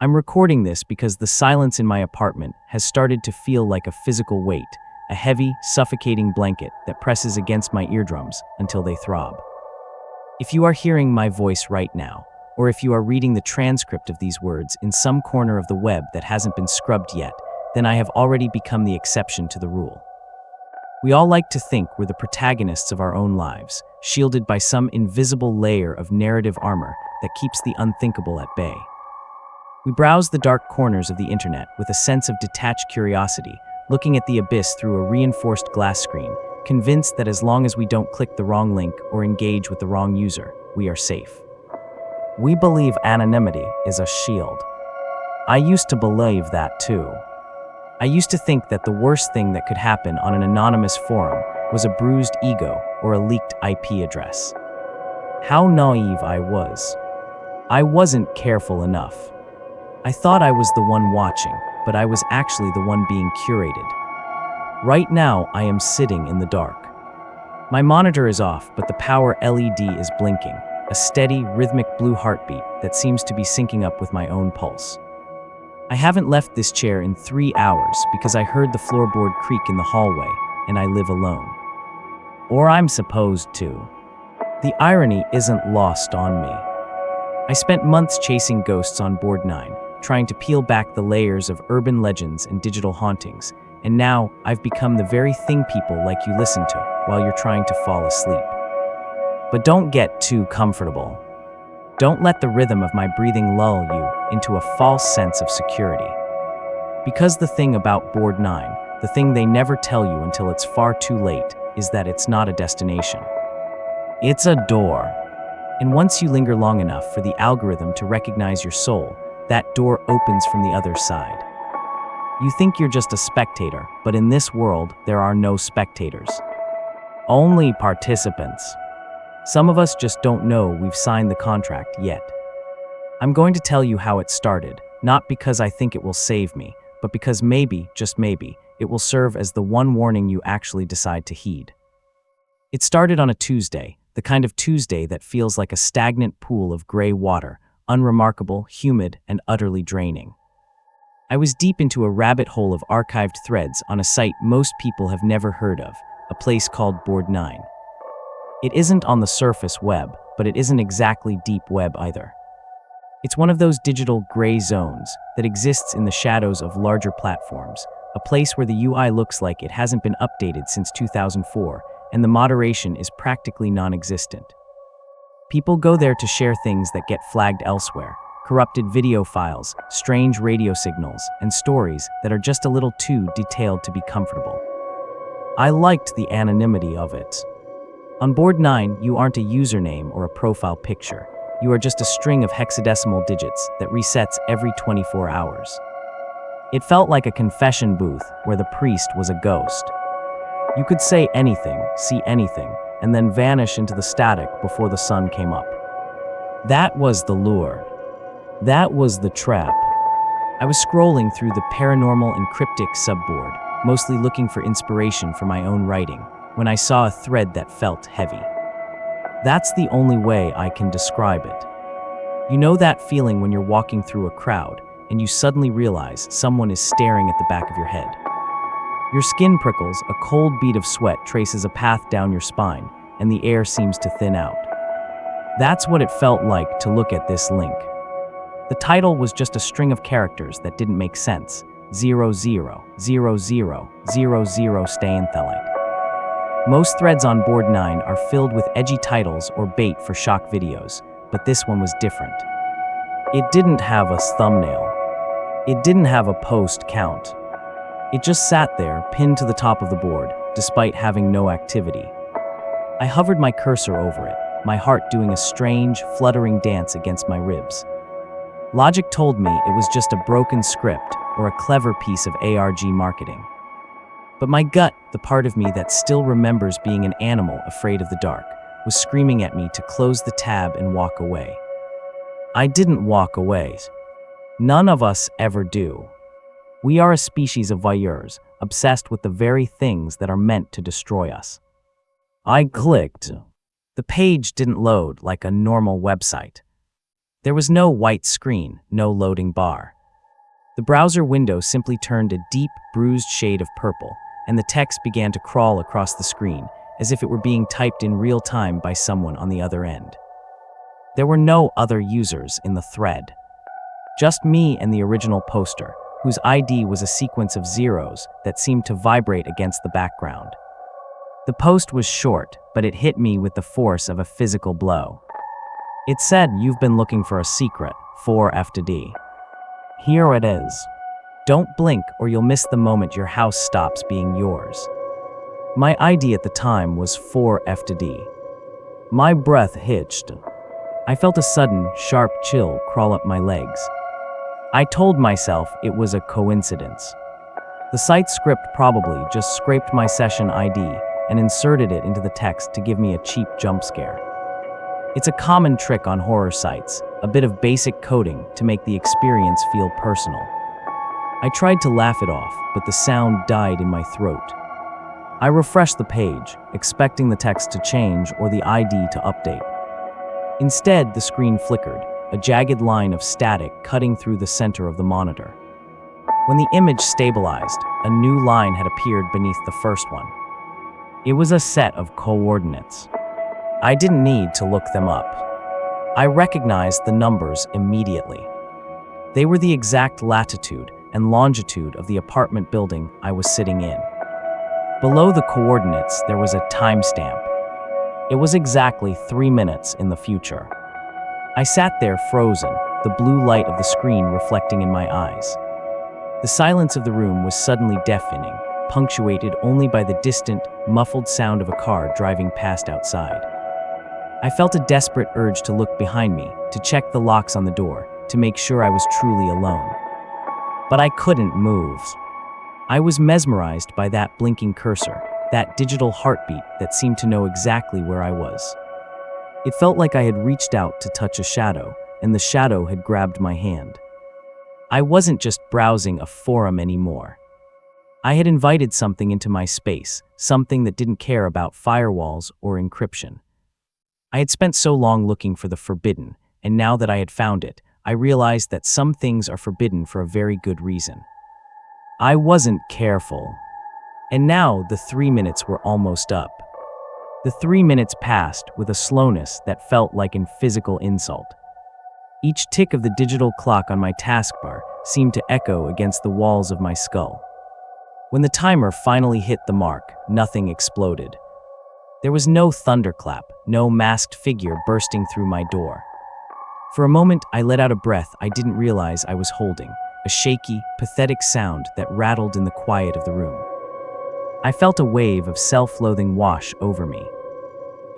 I'm recording this because the silence in my apartment has started to feel like a physical weight, a heavy, suffocating blanket that presses against my eardrums until they throb. If you are hearing my voice right now, or if you are reading the transcript of these words in some corner of the web that hasn't been scrubbed yet, then I have already become the exception to the rule. We all like to think we're the protagonists of our own lives, shielded by some invisible layer of narrative armor that keeps the unthinkable at bay. We browse the dark corners of the internet with a sense of detached curiosity, looking at the abyss through a reinforced glass screen, convinced that as long as we don't click the wrong link or engage with the wrong user, we are safe. We believe anonymity is a shield. I used to believe that too. I used to think that the worst thing that could happen on an anonymous forum was a bruised ego or a leaked IP address. How naive I was. I wasn't careful enough. I thought I was the one watching, but I was actually the one being curated. Right now, I am sitting in the dark. My monitor is off, but the power LED is blinking, a steady, rhythmic blue heartbeat that seems to be syncing up with my own pulse. I haven't left this chair in 3 hours because I heard the floorboard creak in the hallway, and I live alone. Or I'm supposed to. The irony isn't lost on me. I spent months chasing ghosts on Board 9, trying to peel back the layers of urban legends and digital hauntings, and now I've become the very thing people like you listen to while you're trying to fall asleep. But don't get too comfortable. Don't let the rhythm of my breathing lull you into a false sense of security. Because the thing about Board 9, the thing they never tell you until it's far too late, is that it's not a destination. It's a door. And once you linger long enough for the algorithm to recognize your soul, that door opens from the other side. You think you're just a spectator, but in this world, there are no spectators. Only participants. Some of us just don't know we've signed the contract yet. I'm going to tell you how it started, not because I think it will save me, but because maybe, just maybe, it will serve as the one warning you actually decide to heed. It started on a Tuesday, the kind of Tuesday that feels like a stagnant pool of gray water, unremarkable, humid, and utterly draining. I was deep into a rabbit hole of archived threads on a site most people have never heard of, a place called Board 9. It isn't on the surface web, but it isn't exactly deep web either. It's one of those digital gray zones that exists in the shadows of larger platforms, a place where the UI looks like it hasn't been updated since 2004, and the moderation is practically non-existent. People go there to share things that get flagged elsewhere, corrupted video files, strange radio signals, and stories that are just a little too detailed to be comfortable. I liked the anonymity of it. On Board 9, you aren't a username or a profile picture. You are just a string of hexadecimal digits that resets every 24 hours. It felt like a confession booth where the priest was a ghost. You could say anything, see anything, and then vanish into the static before the sun came up. That was the lure. That was the trap. I was scrolling through the paranormal and cryptic subboard, mostly looking for inspiration for my own writing, when I saw a thread that felt heavy. That's the only way I can describe it. You know that feeling when you're walking through a crowd and you suddenly realize someone is staring at the back of your head. Your skin prickles, a cold bead of sweat traces a path down your spine, and the air seems to thin out. That's what it felt like to look at this link. The title was just a string of characters that didn't make sense. 000000 Stayenthelite. Most threads on Board 9 are filled with edgy titles or bait for shock videos, but this one was different. It didn't have a thumbnail. It didn't have a post count. It just sat there, pinned to the top of the board, despite having no activity. I hovered my cursor over it, my heart doing a strange, fluttering dance against my ribs. Logic told me it was just a broken script or a clever piece of ARG marketing. But my gut, the part of me that still remembers being an animal afraid of the dark, was screaming at me to close the tab and walk away. I didn't walk away. None of us ever do. We are a species of voyeurs, obsessed with the very things that are meant to destroy us. I clicked. The page didn't load like a normal website. There was no white screen, no loading bar. The browser window simply turned a deep, bruised shade of purple, and the text began to crawl across the screen, as if it were being typed in real time by someone on the other end. There were no other users in the thread. Just me and the original poster, whose ID was a sequence of zeros that seemed to vibrate against the background. The post was short, but it hit me with the force of a physical blow. It said, "You've been looking for a secret, 4F to D. Here it is. Don't blink or you'll miss the moment your house stops being yours." My ID at the time was 4F to D. My breath hitched. I felt a sudden, sharp chill crawl up my legs. I told myself it was a coincidence. The site script probably just scraped my session ID and inserted it into the text to give me a cheap jump scare. It's a common trick on horror sites, a bit of basic coding to make the experience feel personal. I tried to laugh it off, but the sound died in my throat. I refreshed the page, expecting the text to change or the ID to update. Instead, the screen flickered, a jagged line of static cutting through the center of the monitor. When the image stabilized, a new line had appeared beneath the first one. It was a set of coordinates. I didn't need to look them up. I recognized the numbers immediately. They were the exact latitude and longitude of the apartment building I was sitting in. Below the coordinates, there was a timestamp. It was exactly 3 minutes in the future. I sat there frozen, the blue light of the screen reflecting in my eyes. The silence of the room was suddenly deafening, punctuated only by the distant, muffled sound of a car driving past outside. I felt a desperate urge to look behind me, to check the locks on the door, to make sure I was truly alone. But I couldn't move. I was mesmerized by that blinking cursor, that digital heartbeat that seemed to know exactly where I was. It felt like I had reached out to touch a shadow, and the shadow had grabbed my hand. I wasn't just browsing a forum anymore. I had invited something into my space, something that didn't care about firewalls or encryption. I had spent so long looking for the forbidden, and now that I had found it, I realized that some things are forbidden for a very good reason. I wasn't careful. And now the 3 minutes were almost up. The 3 minutes passed with a slowness that felt like a physical insult. Each tick of the digital clock on my taskbar seemed to echo against the walls of my skull. When the timer finally hit the mark, nothing exploded. There was no thunderclap, no masked figure bursting through my door. For a moment, I let out a breath I didn't realize I was holding, a shaky, pathetic sound that rattled in the quiet of the room. I felt a wave of self-loathing wash over me.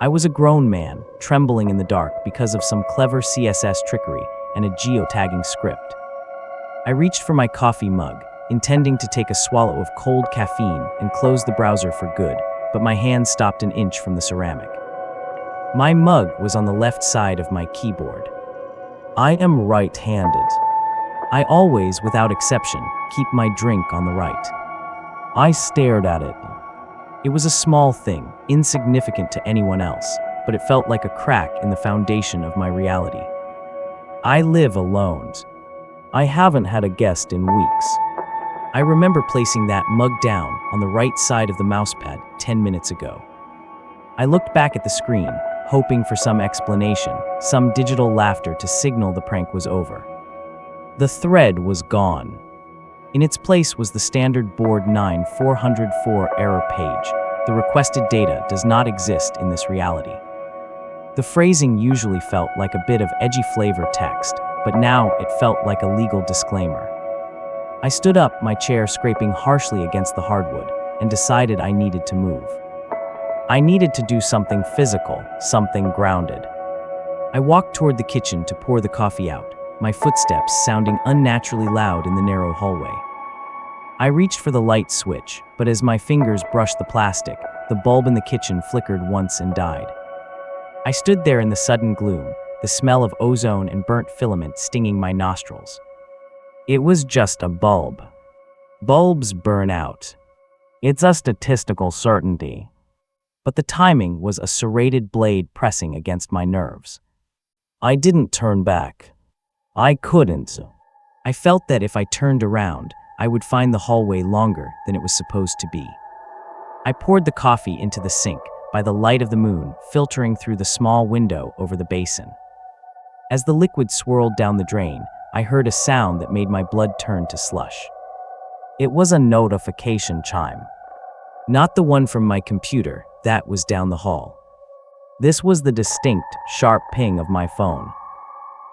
I was a grown man, trembling in the dark because of some clever CSS trickery and a geotagging script. I reached for my coffee mug, intending to take a swallow of cold caffeine and close the browser for good, but my hand stopped an inch from the ceramic. My mug was on the left side of my keyboard. I am right-handed. I always, without exception, keep my drink on the right. I stared at it. It was a small thing, insignificant to anyone else, but it felt like a crack in the foundation of my reality. I live alone. I haven't had a guest in weeks. I remember placing that mug down on the right side of the mousepad 10 minutes ago. I looked back at the screen, hoping for some explanation, some digital laughter to signal the prank was over. The thread was gone. In its place was the standard board 9404 error page. The requested data does not exist in this reality. The phrasing usually felt like a bit of edgy flavor text, but now it felt like a legal disclaimer. I stood up, my chair scraping harshly against the hardwood, and decided I needed to move. I needed to do something physical, something grounded. I walked toward the kitchen to pour the coffee out, my footsteps sounding unnaturally loud in the narrow hallway. I reached for the light switch, but as my fingers brushed the plastic, the bulb in the kitchen flickered once and died. I stood there in the sudden gloom, the smell of ozone and burnt filament stinging my nostrils. It was just a bulb. Bulbs burn out. It's a statistical certainty. But the timing was a serrated blade pressing against my nerves. I didn't turn back. I couldn't. I felt that if I turned around, I would find the hallway longer than it was supposed to be. I poured the coffee into the sink by the light of the moon filtering through the small window over the basin. As the liquid swirled down the drain, I heard a sound that made my blood turn to slush. It was a notification chime. Not the one from my computer, that was down the hall. This was the distinct, sharp ping of my phone.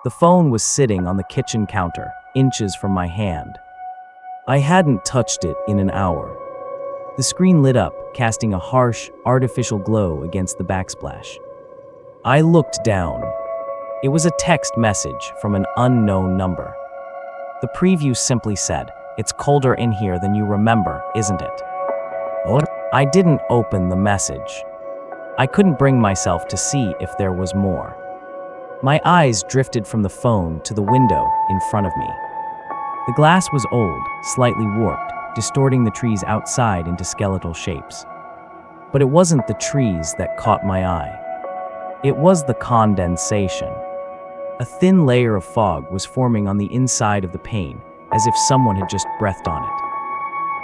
The phone was sitting on the kitchen counter, inches from my hand. I hadn't touched it in an hour. The screen lit up, casting a harsh, artificial glow against the backsplash. I looked down. It was a text message from an unknown number. The preview simply said, "It's colder in here than you remember, isn't it?" I didn't open the message. I couldn't bring myself to see if there was more. My eyes drifted from the phone to the window in front of me. The glass was old, slightly warped, distorting the trees outside into skeletal shapes. But it wasn't the trees that caught my eye. It was the condensation. A thin layer of fog was forming on the inside of the pane, as if someone had just breathed on it.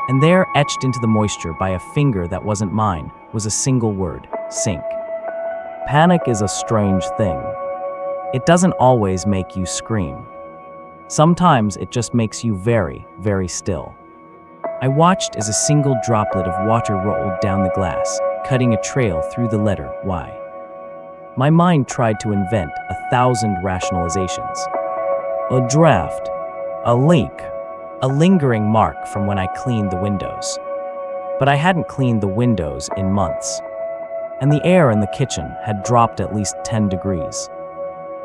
And there, etched into the moisture by a finger that wasn't mine, was a single word: sink. Panic is a strange thing. It doesn't always make you scream. Sometimes it just makes you very, very still. I watched as a single droplet of water rolled down the glass, cutting a trail through the letter Y. My mind tried to invent 1,000 rationalizations. A draft, a leak, a lingering mark from when I cleaned the windows. But I hadn't cleaned the windows in months, and the air in the kitchen had dropped at least 10 degrees.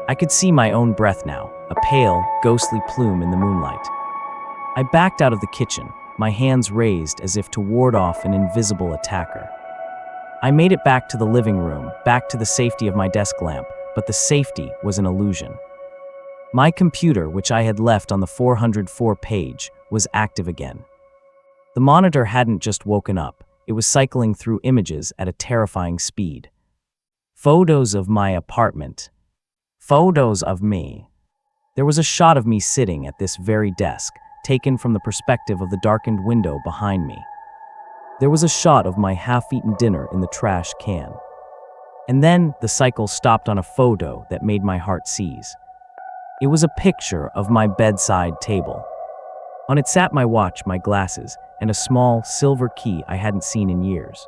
I could see my own breath now, a pale, ghostly plume in the moonlight. I backed out of the kitchen, my hands raised as if to ward off an invisible attacker. I made it back to the living room, back to the safety of my desk lamp, but the safety was an illusion. My computer, which I had left on the 404 page, was active again. The monitor hadn't just woken up, it was cycling through images at a terrifying speed. Photos of my apartment. Photos of me. There was a shot of me sitting at this very desk, taken from the perspective of the darkened window behind me. There was a shot of my half-eaten dinner in the trash can. And then the cycle stopped on a photo that made my heart seize. It was a picture of my bedside table. On it sat my watch, my glasses, and a small silver key I hadn't seen in years.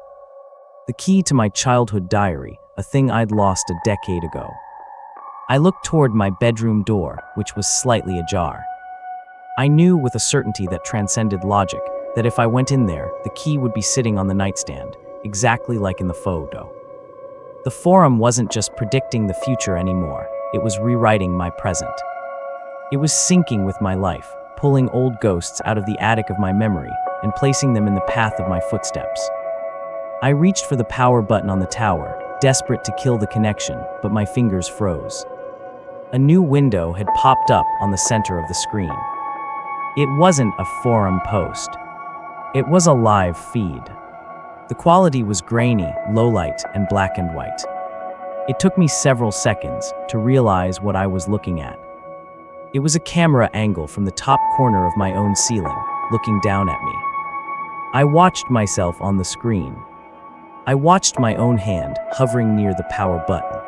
The key to my childhood diary, a thing I'd lost a decade ago. I looked toward my bedroom door, which was slightly ajar. I knew with a certainty that transcended logic that if I went in there, the key would be sitting on the nightstand, exactly like in the photo. The forum wasn't just predicting the future anymore, it was rewriting my present. It was syncing with my life, pulling old ghosts out of the attic of my memory and placing them in the path of my footsteps. I reached for the power button on the tower, desperate to kill the connection, but my fingers froze. A new window had popped up on the center of the screen. It wasn't a forum post. It was a live feed. The quality was grainy, low light, and black and white. It took me several seconds to realize what I was looking at. It was a camera angle from the top corner of my own ceiling, looking down at me. I watched myself on the screen. I watched my own hand hovering near the power button.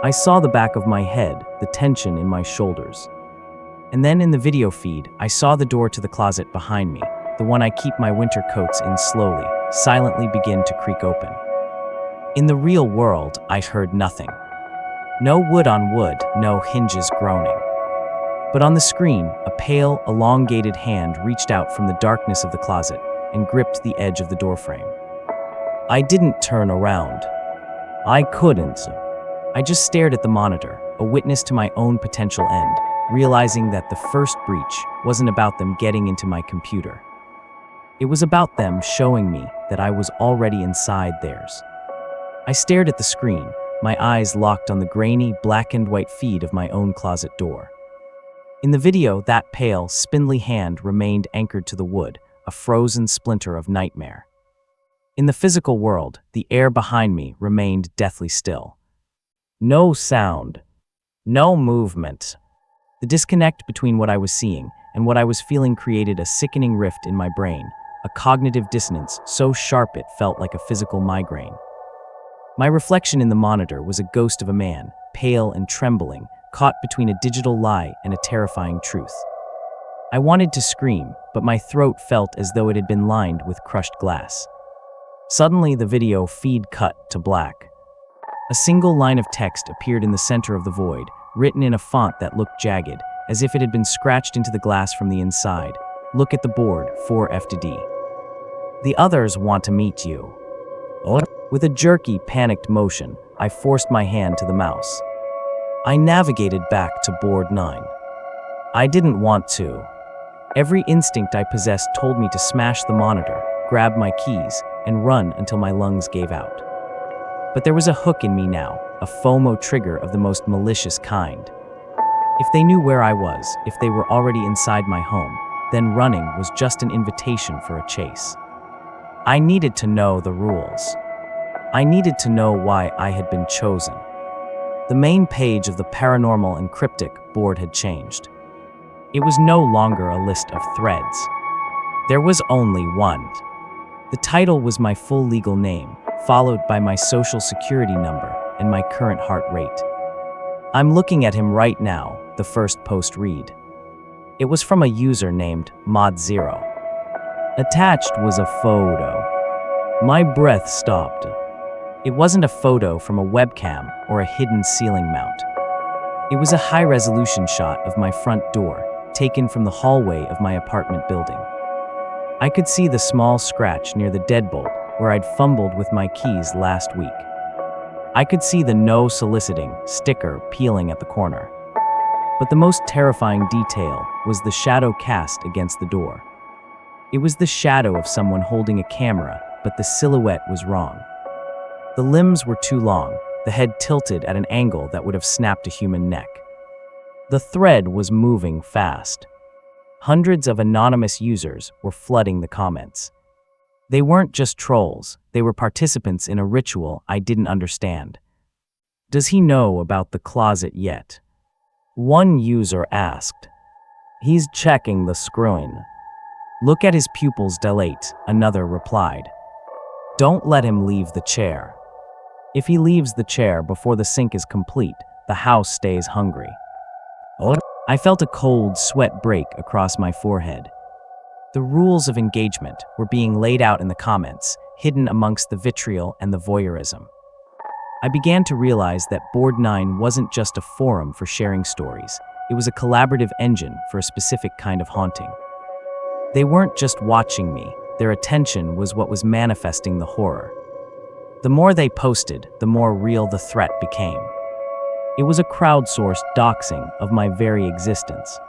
I saw the back of my head, the tension in my shoulders. And then in the video feed, I saw the door to the closet behind me, the one I keep my winter coats in slowly, silently begin to creak open. In the real world, I heard nothing. No wood on wood, no hinges groaning. But on the screen, a pale, elongated hand reached out from the darkness of the closet and gripped the edge of the doorframe. I didn't turn around. I couldn't. I just stared at the monitor, a witness to my own potential end, realizing that the first breach wasn't about them getting into my computer. It was about them showing me that I was already inside theirs. I stared at the screen, my eyes locked on the grainy, black and white feed of my own closet door. In the video, that pale, spindly hand remained anchored to the wood, a frozen splinter of nightmare. In the physical world, the air behind me remained deathly still. No sound. No movement. The disconnect between what I was seeing and what I was feeling created a sickening rift in my brain, a cognitive dissonance so sharp it felt like a physical migraine. My reflection in the monitor was a ghost of a man, pale and trembling, caught between a digital lie and a terrifying truth. I wanted to scream, but my throat felt as though it had been lined with crushed glass. Suddenly, the video feed cut to black. A single line of text appeared in the center of the void, written in a font that looked jagged, as if it had been scratched into the glass from the inside. Look at the board, 4F to D. The others want to meet you. With a jerky, panicked motion, I forced my hand to the mouse. I navigated back to board 9. I didn't want to. Every instinct I possessed told me to smash the monitor, grab my keys, and run until my lungs gave out. But there was a hook in me now, a FOMO trigger of the most malicious kind. If they knew where I was, if they were already inside my home, then running was just an invitation for a chase. I needed to know the rules. I needed to know why I had been chosen. The main page of the Paranormal and Cryptic board had changed. It was no longer a list of threads. There was only one. The title was my full legal name, followed by my social security number and my current heart rate. I'm looking at him right now, the first post read. It was from a user named Mod0. Attached was a photo. My breath stopped. It wasn't a photo from a webcam or a hidden ceiling mount. It was a high-resolution shot of my front door, taken from the hallway of my apartment building. I could see the small scratch near the deadbolt where I'd fumbled with my keys last week. I could see the "No Soliciting" sticker peeling at the corner. But the most terrifying detail was the shadow cast against the door. It was the shadow of someone holding a camera, but the silhouette was wrong. The limbs were too long, the head tilted at an angle that would have snapped a human neck. The thread was moving fast. Hundreds of anonymous users were flooding the comments. They weren't just trolls, they were participants in a ritual I didn't understand. Does he know about the closet yet? One user asked. He's checking the screen. Look at his pupils dilate, another replied. Don't let him leave the chair. If he leaves the chair before the sink is complete, the house stays hungry. I felt a cold sweat break across my forehead. The rules of engagement were being laid out in the comments, hidden amongst the vitriol and the voyeurism. I began to realize that Board 9 wasn't just a forum for sharing stories, it was a collaborative engine for a specific kind of haunting. They weren't just watching me, their attention was what was manifesting the horror. The more they posted, the more real the threat became. It was a crowdsourced doxing of my very existence.